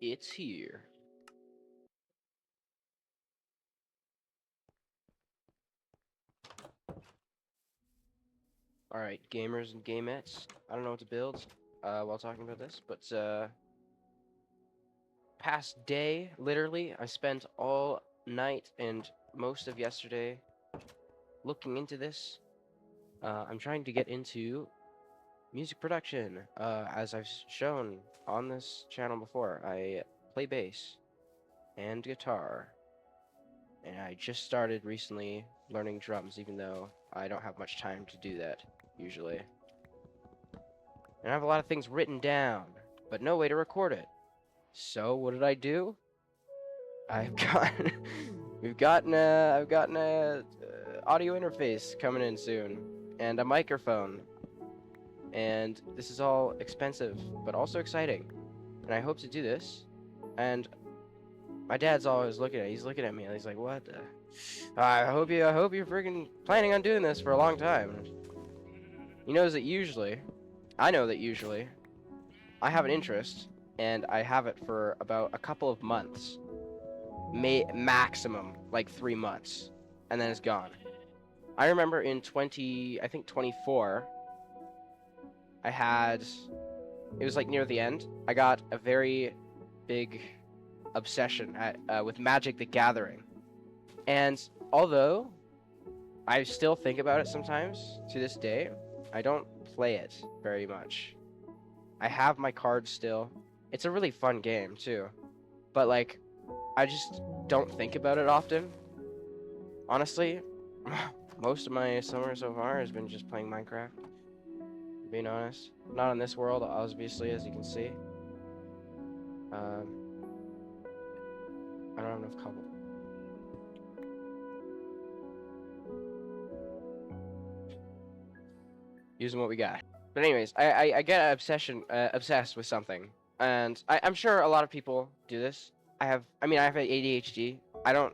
It's here. Alright, gamers and gamettes. I don't know what to build while talking about this, but past day, literally, I spent all night and most of yesterday looking into this. I'm trying to get into music production. As I've shown on this channel before, I play bass and guitar. And I just started recently learning drums, even though I don't have much time to do that, usually. And I have a lot of things written down, but no way to record it. So what did I do? I've got, I've gotten a audio interface coming in soon, and a microphone. And this is all expensive, but also exciting. And I hope to do this. And my dad's always looking at, he's looking at me, and he's like, "What the? I hope you're freaking planning on doing this for a long time." He knows that usually, I know that usually, I have an interest, and I have it for about a couple of months, maximum like 3 months, and then it's gone. I remember in 24, I had, it was like near the end, I got a very big obsession with Magic the Gathering, and although I still think about it sometimes to this day, I don't play it very much. I have my cards still. It's a really fun game too, but like, I just don't think about it often. Honestly, most of my summer so far has been just playing Minecraft. Being honest, not in this world, obviously, as you can see. Um, I don't have enough cobble. Using what we got. But anyways, I get obsessed with something, and I'm sure a lot of people do this. I have ADHD. I don't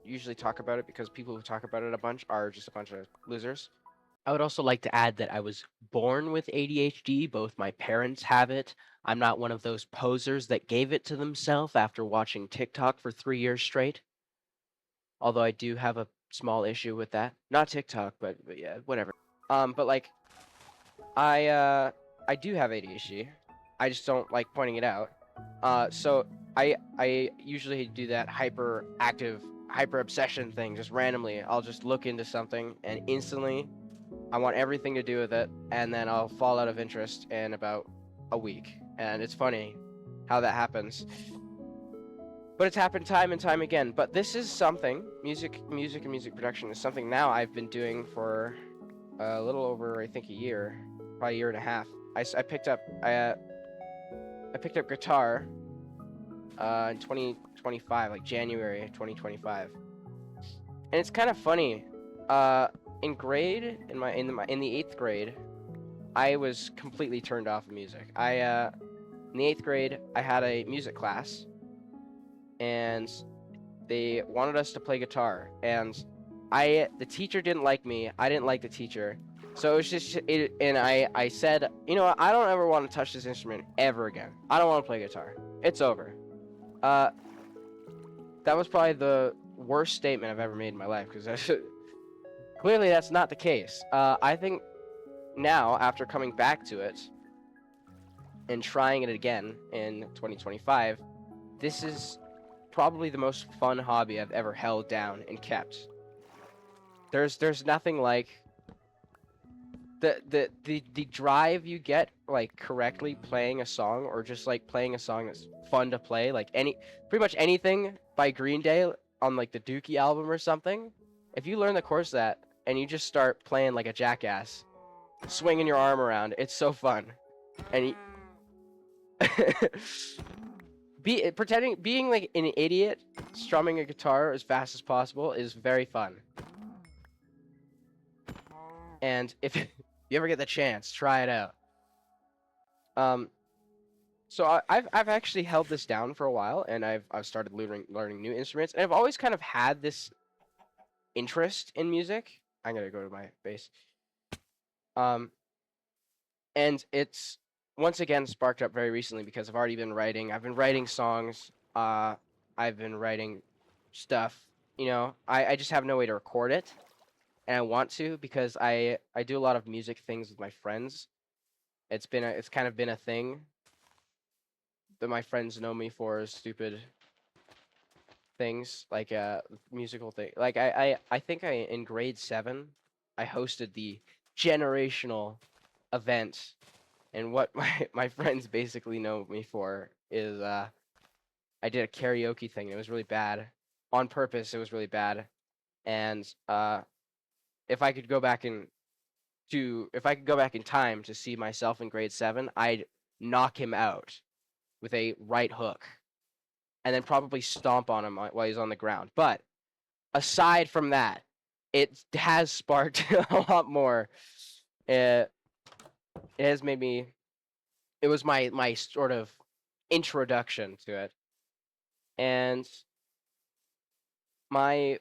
usually talk about it because people who talk about it a bunch are just a bunch of losers. I would also like to add that I was born with ADHD. Both my parents have it. I'm not one of those posers that gave it to themselves after watching TikTok for 3 years straight. Although I do have a small issue with that. Not TikTok, but yeah, whatever. But like, I do have ADHD. I just don't like pointing it out. So I usually do that hyperactive, hyper obsession thing just randomly. I'll just look into something and instantly I want everything to do with it, and then I'll fall out of interest in about a week. And it's funny how that happens. But it's happened time and time again. But this is something, music and music production is something now I've been doing for a little over, I think, a year, probably a year and a half. I picked up guitar in 2025, like January 2025, and it's kind of funny. In grade, in the 8th grade, I was completely turned off of music. In the 8th grade, I had a music class, and they wanted us to play guitar, and the teacher didn't like me. I didn't like the teacher. So it was just, and I said, you know what, I don't ever want to touch this instrument ever again. I don't want to play guitar. It's over. That was probably the worst statement I've ever made in my life, because clearly that's not the case. I think now, after coming back to it and trying it again in 2025, this is probably the most fun hobby I've ever held down and kept. There's nothing like the drive you get, like, correctly playing a song, or just like playing a song that's fun to play, like pretty much anything by Green Day on like the Dookie album or something. If you learn the chords of that and you just start playing like a jackass, swinging your arm around, it's so fun. And being like an idiot strumming a guitar as fast as possible is very fun. And if you ever get the chance, try it out. So I've actually held this down for a while, and I've started learning new instruments, and I've always kind of had this interest in music. I'm gonna go to my bass. And it's once again sparked up very recently because I've already been writing. I've been writing songs. I've been writing stuff. I just have no way to record it, and I want to because I do a lot of music things with my friends. It's kind of been a thing that my friends know me for, stupid things like musical thing. Like I think in grade 7 I hosted the generational event, and what my friends basically know me for is I did a karaoke thing. And it was really bad on purpose. It was really bad, and if I could go back if I could go back in time to see myself in grade 7, I'd knock him out with a right hook and then probably stomp on him while he's on the ground. But aside from that, it has sparked a lot more. It, it has made me. It was my sort of introduction to it, and my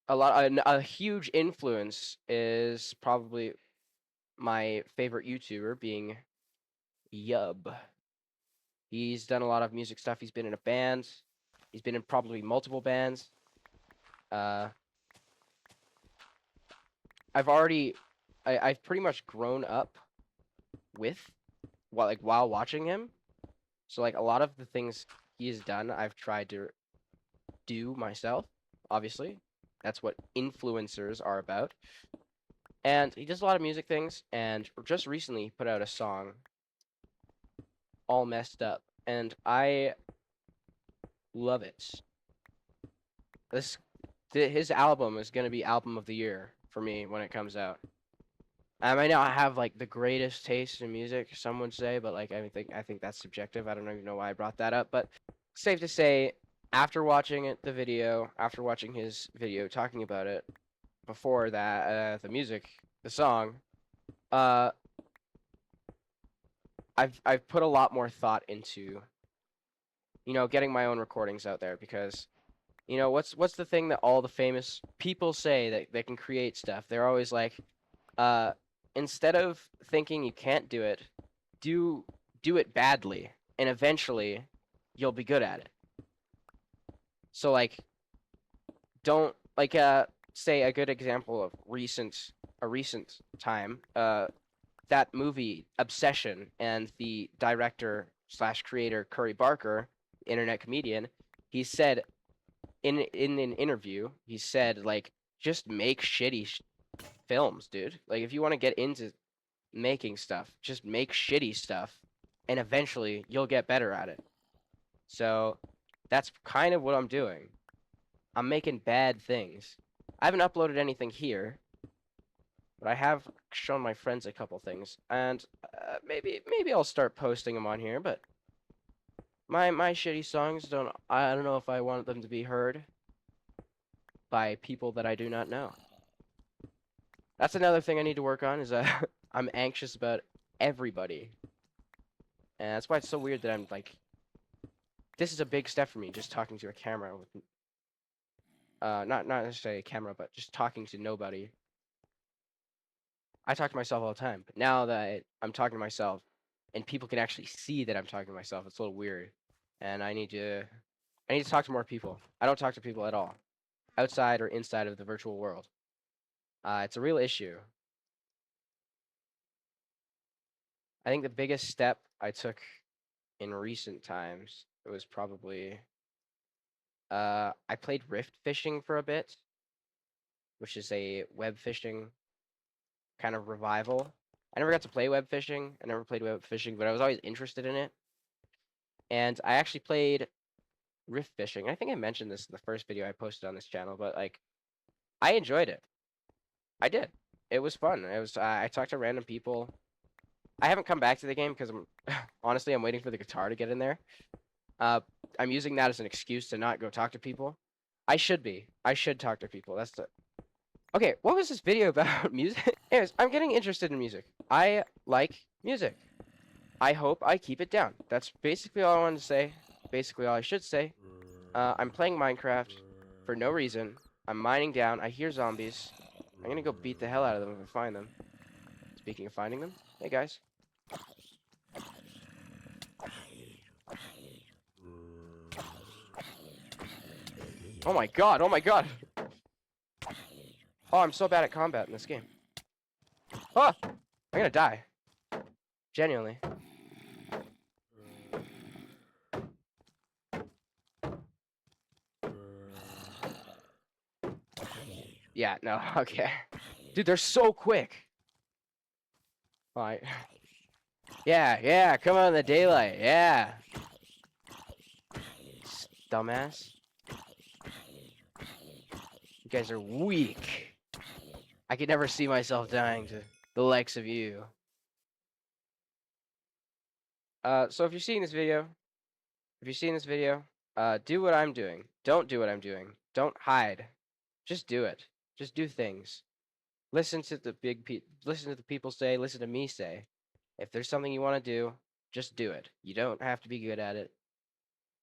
a huge influence is probably my favorite YouTuber being Yub. He's done a lot of music stuff. He's been in a band. He's been in probably multiple bands. Uh, I've pretty much grown up with while watching him. So like a lot of the things he's done, I've tried to do myself. Obviously, that's what influencers are about. And he does a lot of music things. And just recently, he put out a song, "All Messed Up," and I love it. His album is gonna be album of the year for me when it comes out. I might not have like the greatest taste in music, some would say, but like I think that's subjective. I don't even know why I brought that up, but safe to say, after watching after watching his video talking about it, before that, the song, uh, I've put a lot more thought into, getting my own recordings out there because, what's the thing that all the famous people say that they can create stuff? They're always like, uh, instead of thinking you can't do it, do it badly, and eventually you'll be good at it. So like, don't like say a good example of a recent time. That movie Obsession and the director slash creator Curry Barker, internet comedian, he said in an interview, he said like just make shitty films, dude. Like if you want to get into making stuff, just make shitty stuff, and eventually you'll get better at it. So that's kind of what I'm doing. I'm making bad things. I haven't uploaded anything here, but I have shown my friends a couple things, and maybe I'll start posting them on here. But my shitty songs I don't know if I want them to be heard by people that I do not know. That's another thing I need to work on is I'm anxious about everybody, and that's why it's so weird that I'm like, this is a big step for me, just talking to a camera with, not necessarily a camera, but just talking to nobody. I talk to myself all the time, but now that I'm talking to myself, and people can actually see that I'm talking to myself, it's a little weird, and I need to talk to more people. I don't talk to people at all, outside or inside of the virtual world. It's a real issue. I think the biggest step I took in recent times, it was probably I played rift fishing for a bit, which is a web fishing kind of revival. I never got to play web fishing. I never played web fishing, but I was always interested in it. And I actually played rift fishing. I think I mentioned this in the first video I posted on this channel, but like I enjoyed it. I did. It was fun. I talked to random people. I haven't come back to the game because I'm honestly I'm waiting for the guitar to get in there. I'm using that as an excuse to not go talk to people. I should be. I should talk to people. That's the. Okay, what was this video about music? Anyways, I'm getting interested in music. I like music. I hope I keep it down. That's basically all I wanted to say. Basically all I should say. I'm playing Minecraft for no reason. I'm mining down. I hear zombies. I'm gonna go beat the hell out of them if I find them. Speaking of finding them, hey guys. Oh my god, oh my god! Oh, I'm so bad at combat in this game. Oh! I'm gonna die. Genuinely. Yeah, no, okay. Dude, they're so quick. Alright. Yeah, come on in the daylight, yeah. Dumbass. You guys are weak. I could never see myself dying to the likes of you. So if you're seeing this video, do what I'm doing. Don't do what I'm doing. Don't hide. Just do it. Just do things. Listen to the listen to the people say, listen to me say. If there's something you want to do, just do it. You don't have to be good at it.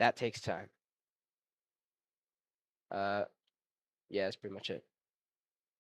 That takes time. Yeah, that's pretty much it.